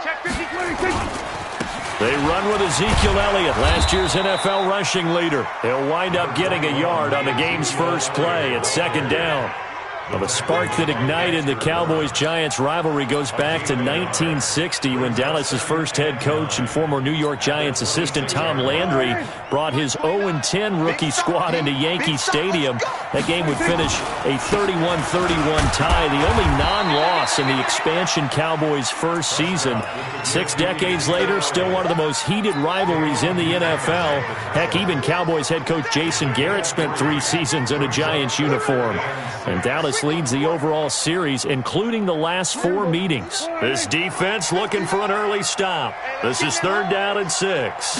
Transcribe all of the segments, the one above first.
Check 50-26. They run with Ezekiel Elliott, last year's NFL rushing leader. He'll wind up getting a yard on the game's first play at second down. Well, the spark that ignited the Cowboys-Giants rivalry goes back to 1960 when Dallas's first head coach and former New York Giants assistant Tom Landry brought his 0-10 rookie squad into Yankee Stadium. That game would finish a 31-31 tie, the only non-loss in the expansion Cowboys' first season. 6 decades later, still one of the most heated rivalries in the NFL. Heck, even Cowboys head coach Jason Garrett spent 3 seasons in a Giants uniform. And Dallas leads the overall series, including the last 4 meetings. This defense looking for an early stop. This is 3rd down and 6.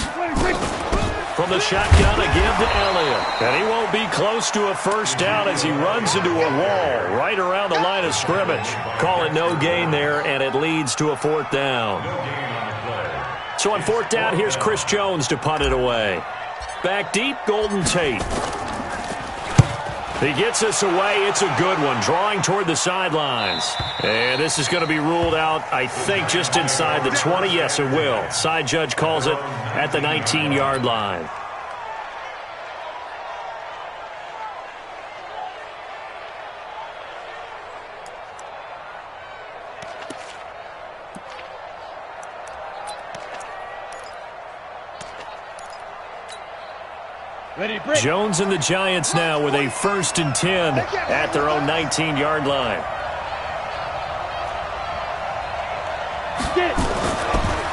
From the shotgun, a give to Elliott. And he won't be close to a first down as he runs into a wall right around the line of scrimmage. Call it no gain there, and it leads to a 4th down. So on 4th down, here's Chris Jones to punt it away. Back deep, Golden Tate. He gets us away. It's a good one, drawing toward the sidelines. And this is going to be ruled out, I think, just inside the 20. Yes, it will. Side judge calls it at the 19-yard line. Jones and the Giants now with a 1st and 10 at their own 19-yard line.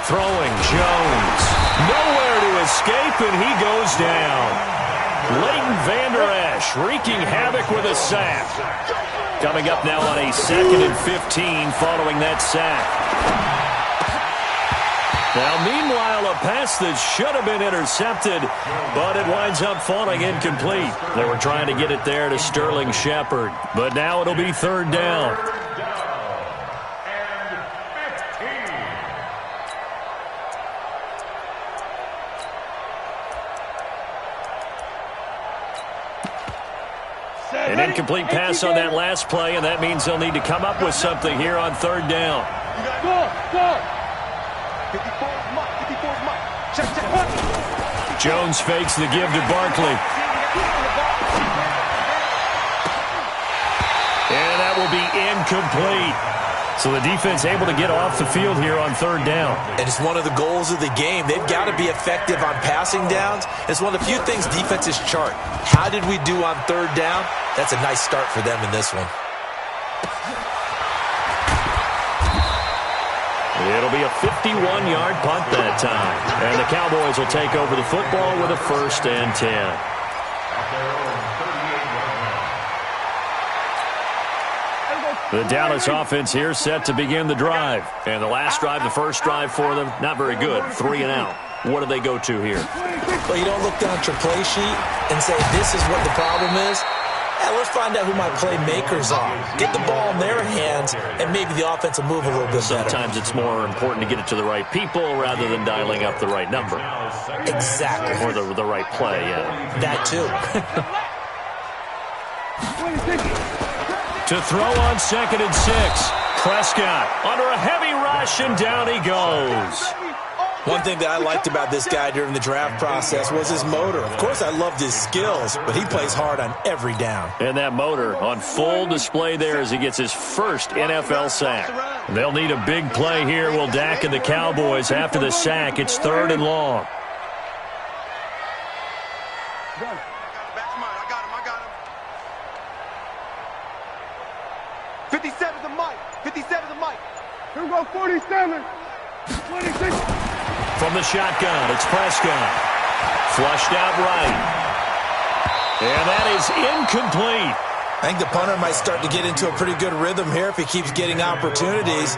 Throwing Jones. Nowhere to escape, and he goes down. Leighton Vander Esch wreaking havoc with a sack. Coming up now on a 2nd and 15 following that sack. Now, meanwhile, a pass that should have been intercepted, but it winds up falling incomplete. They were trying to get it there to Sterling Shepard, but now it'll be 3rd down. An incomplete pass on that last play, and that means they'll need to come up with something here on 3rd down. Go! Jones fakes the give to Barkley. And that will be incomplete. So the defense able to get off the field here on 3rd down. And it's one of the goals of the game. They've got to be effective on passing downs. It's one of the few things defenses chart. How did we do on 3rd down? That's a nice start for them in this one. It'll be a 51-yard punt that time. And the Cowboys will take over the football with a 1st and 10. The Dallas offense here set to begin the drive. And the last drive, the first drive for them, not very good. 3 and out. What do they go to here? Well, you don't look down at your play sheet and say, this is what the problem is. Let's find out who my playmakers are. Get the ball in their hands, and maybe the offense will move a little bit better. Sometimes it's more important to get it to the right people rather than dialing up the right number. Exactly. Or the right play, yeah. That too. To throw on 2nd and 6. Prescott under a heavy rush, and down he goes. One thing that I liked about this guy during the draft process was his motor. Of course, I loved his skills, but he plays hard on every down. And that motor on full display there as he gets his first NFL sack. They'll need a big play here, will Dak and the Cowboys. After the sack, it's 3rd and long. I got him. 57 to Mike. 57 to Mike. Here we go, 47. 26. From the shotgun, it's Prescott. Flushed out right. And that is incomplete. I think the punter might start to get into a pretty good rhythm here if he keeps getting opportunities.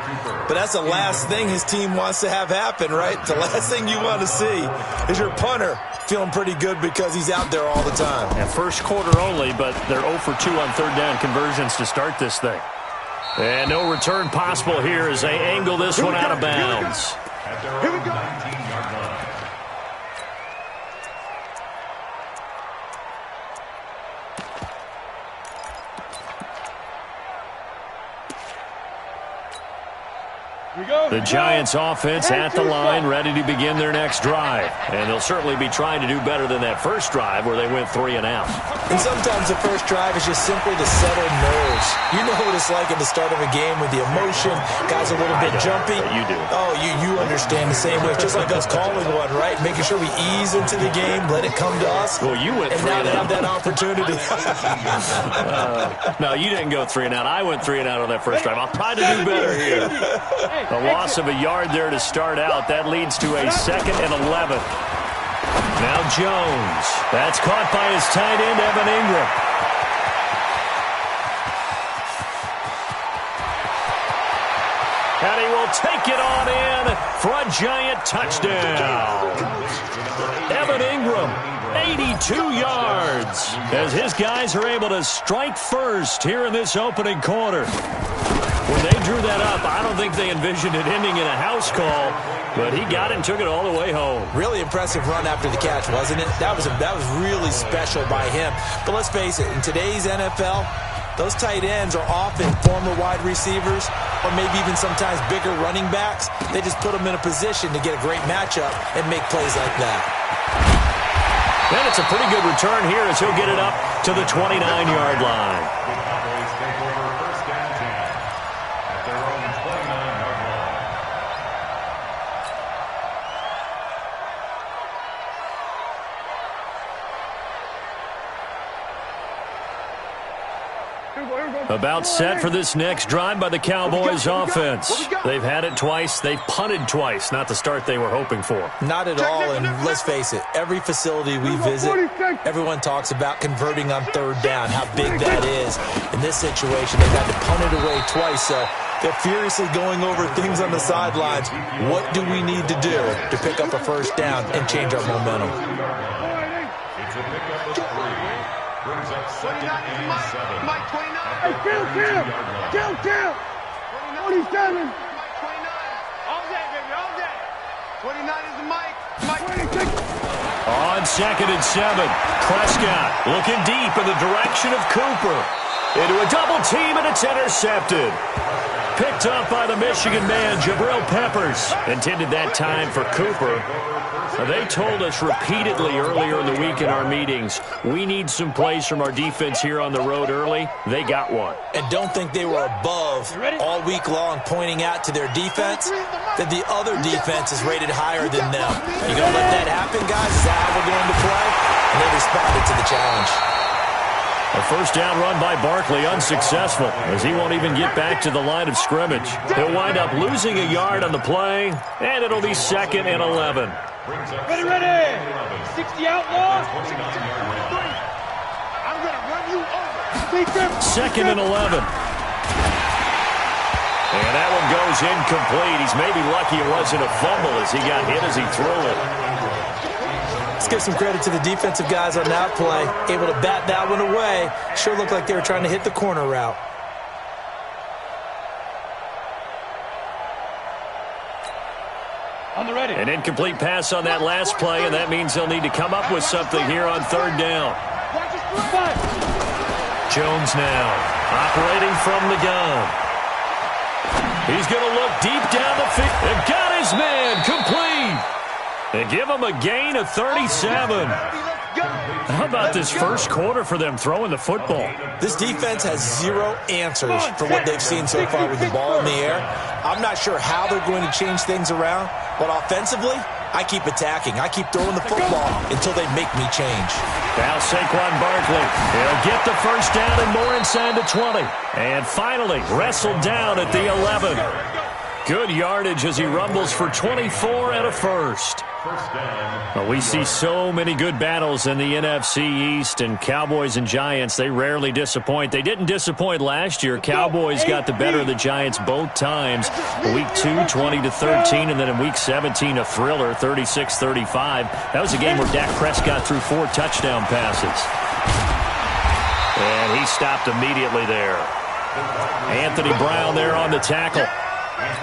But that's the last thing his team wants to have happen, right? The last thing you want to see is your punter feeling pretty good because he's out there all the time. And first quarter only, but they're 0 for 2 on 3rd down conversions to start this thing. And no return possible here as they angle this one out of bounds. Here we go. The Giants offense at the line, ready to begin their next drive. And they'll certainly be trying to do better than that first drive where they went 3 and out. And sometimes the first drive is just simply to settle nerves. You know what it's like at the start of a game with the emotion. Guys a little bit jumpy. You do. Oh, you understand the same way. It's just like us calling one, right? Making sure we ease into the game, let it come to us. Well, you went 3 and now and they out. have that opportunity. No, you didn't go 3 and out. I went 3 and out on that first drive. I'll try to do better here. A loss of a yard there to start out. That leads to a 2nd and 11. Now Jones. That's caught by his tight end, Evan Ingram. And he will take it on in for a Giant touchdown. Evan Ingram, 82 yards, as his guys are able to strike first here in this opening quarter. When they drew that up, I don't think they envisioned it ending in a house call, but he got it and took it all the way home. Really impressive run after the catch, wasn't it? That was really special by him. But let's face it, in today's NFL, those tight ends are often former wide receivers or maybe even sometimes bigger running backs. They just put them in a position to get a great matchup and make plays like that. And it's a pretty good return here as he'll get it up to the 29-yard line. About set for this next drive by the Cowboys offense. They've had it twice. They've punted twice. Not the start they were hoping for. Not at all, and let's face it, every facility we visit, everyone talks about converting on 3rd down, how big that is. In this situation, they've had to punt it away twice, so they're furiously going over things on the sidelines. What do we need to do to pick up a 1st down and change our momentum? Mike 29. Hey, kill. 47. All day, baby, all day. 29 is the Mike. Mike 26. On 2nd and 7, Prescott looking deep in the direction of Cooper. Into a double team, and it's intercepted. Picked up by the Michigan man, Jabril Peppers. Intended that time for Cooper. They told us repeatedly earlier in the week in our meetings, we need some plays from our defense here on the road early. They got one. And don't think they were above all week long pointing out to their defense that the other defense is rated higher than them. You going to let that happen, guys? Is that how we're going to play? And they responded to the challenge. A 1st down run by Barkley, unsuccessful, as he won't even get back to the line of scrimmage. He'll wind up losing a yard on the play, and it'll be 2nd and 11. Ready. 60 outlaws. I'm going to run you over. 2nd and 11. And that one goes incomplete. He's maybe lucky it wasn't a fumble as he got hit as he threw it. Let's give some credit to the defensive guys on that play. Able to bat that one away. Sure looked like they were trying to hit the corner route. On the ready. An incomplete pass on that last play, and that means they'll need to come up with something here on 3rd down. Jones now operating from the gun. He's going to look deep down the field. And got his man complete. They give him a gain of 37. How about this first quarter for them throwing the football? This defense has 0 answers for what they've seen so far with the ball in the air. I'm not sure how they're going to change things around, but offensively, I keep attacking. I keep throwing the football until they make me change. Now Saquon Barkley. He'll get the 1st down and more inside the 20. And finally, wrestled down at the 11. Good yardage as he rumbles for 24 and a 1st. Well, we see so many good battles in the NFC East, and Cowboys and Giants, they rarely disappoint. They didn't disappoint last year. Cowboys got the better of the Giants both times. Week 2, 20-13, and then in Week 17, a thriller, 36-35. That was a game where Dak Prescott threw 4 touchdown passes. And he stopped immediately there. Anthony Brown there on the tackle.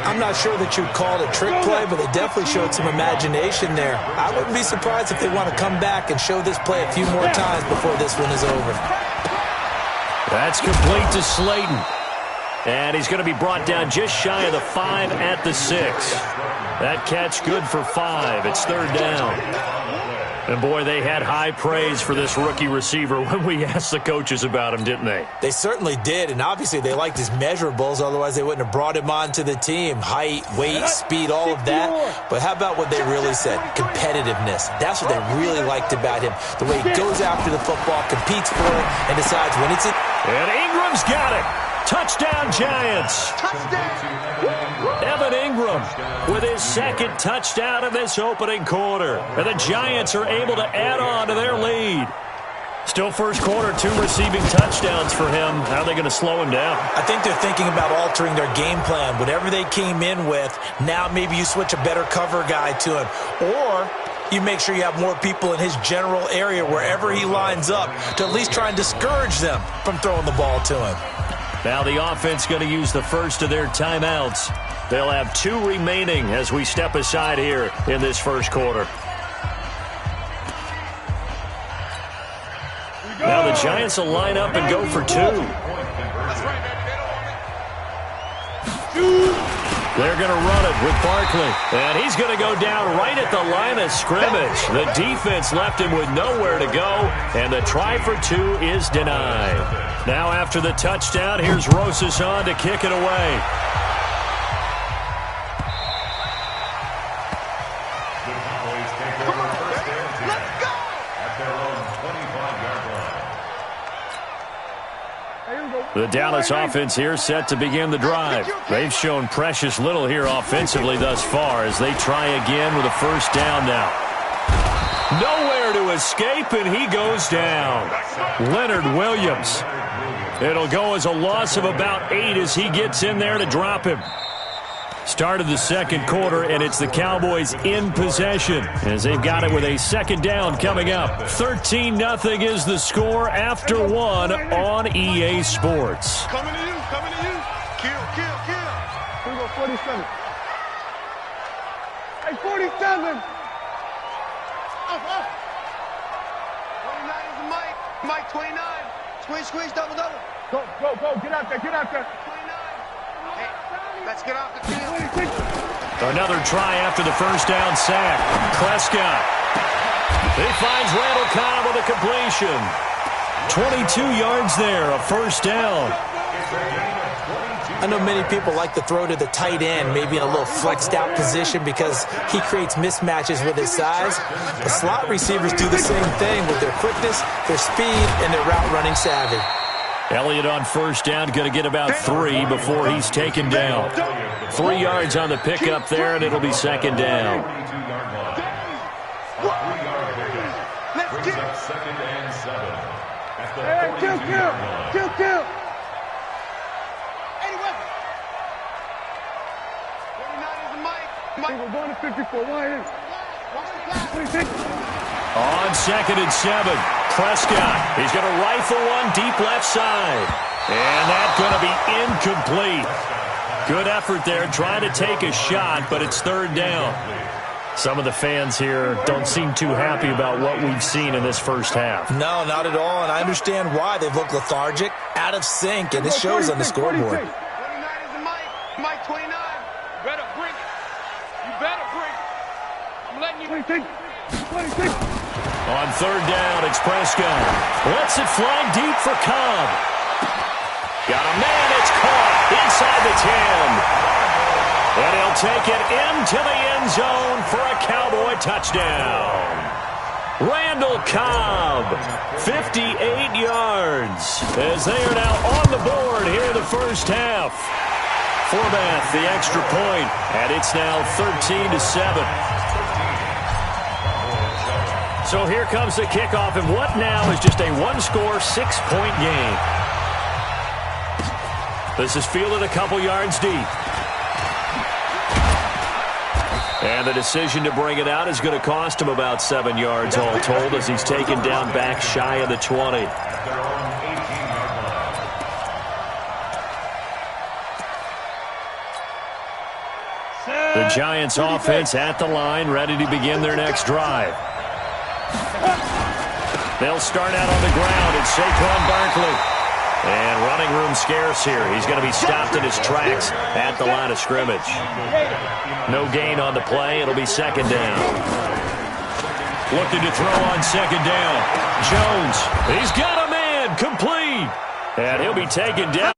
I'm not sure that you'd call it a trick play, but they definitely showed some imagination there. I wouldn't be surprised if they want to come back and show this play a few more times before this one is over. That's complete to Slayton. And he's going to be brought down just shy of the 5 at the 6. That catch good for 5. It's third down. And, boy, they had high praise for this rookie receiver when we asked the coaches about him, didn't they? They certainly did, and obviously they liked his measurables. Otherwise, they wouldn't have brought him onto the team. Height, weight, speed, all of that. But how about what they really said? Competitiveness. That's what they really liked about him. The way he goes after the football, competes for it, and decides when it's in. And Ingram's got it. Touchdown, Giants. Evan Ingram with his second touchdown in this opening quarter. And the Giants are able to add on to their lead. Still first quarter, 2 receiving touchdowns for him. How are they going to slow him down? I think they're thinking about altering their game plan. Whatever they came in with, now maybe you switch a better cover guy to him. Or you make sure you have more people in his general area wherever he lines up to at least try and discourage them from throwing the ball to him. Now the offense going to use the first of their timeouts. They'll have 2 remaining as we step aside here in this first quarter. Now the Giants will line up and go for 2. They're going to run it with Barkley. And he's going to go down right at the line of scrimmage. The defense left him with nowhere to go. And the try for 2 is denied. Now after the touchdown, here's Rosas on to kick it away. The Dallas offense here set to begin the drive. They've shown precious little here offensively thus far as they try again with a first down now. Nowhere to escape, and he goes down. Leonard Williams. It'll go as a loss of about 8 as he gets in there to drop him. Start of the second quarter, and it's the Cowboys in possession as they've got it with a second down coming up. 13-0 is the score after 1 on EA Sports. Coming to you, coming to you. Kill. Here we go, 47. Hey, 47. Up. 29 is Mike. Mike, 29. Squeeze, double. Go. Get out there. 29. Hey, let's get off the field. Another try after the first down sack. Prescott. He finds Randall Cobb with a completion. 22 yards there, a first down. I know many people like to throw to the tight end, maybe in a little flexed out position because he creates mismatches with his size. The slot receivers do the same thing with their quickness, their speed, and their route running savvy. Elliott on first down, going to get about 3 before he's taken down. 3 yards on the pickup there, and it'll be second down. Kill. Mike, we're going to 54. On 2nd and 7, Prescott. He's going to rifle one deep left side. And that's going to be incomplete. Good effort there, trying to take a shot, but it's third down. Some of the fans here don't seem too happy about what we've seen in this first half. No, not at all, and I understand why. They've looked lethargic, out of sync, and it shows on the scoreboard. 29 is the Mike 29. Better bring it. You better bring it. I'm letting you. 26. On third down, it's Prescott. Lets it fly deep for Cobb. Got a man, it's caught inside the 10. And he'll take it into the end zone for a Cowboy touchdown. Randall Cobb, 58 yards, as they are now on the board here in the first half. Forbath, the extra point, and it's now 13-7. So here comes the kickoff, and what now is just a one-score, 6-point game. This is fielded a couple yards deep. And the decision to bring it out is going to cost him about 7 yards all told as he's taken down back shy of the 20. The Giants offense at the line, ready to begin their next drive. They'll start out on the ground. It's Saquon Barkley. And running room scarce here. He's going to be stopped in his tracks at the line of scrimmage. No gain on the play. It'll be second down. Looking to throw on second down. Jones, he's got a man, complete. And he'll be taken down.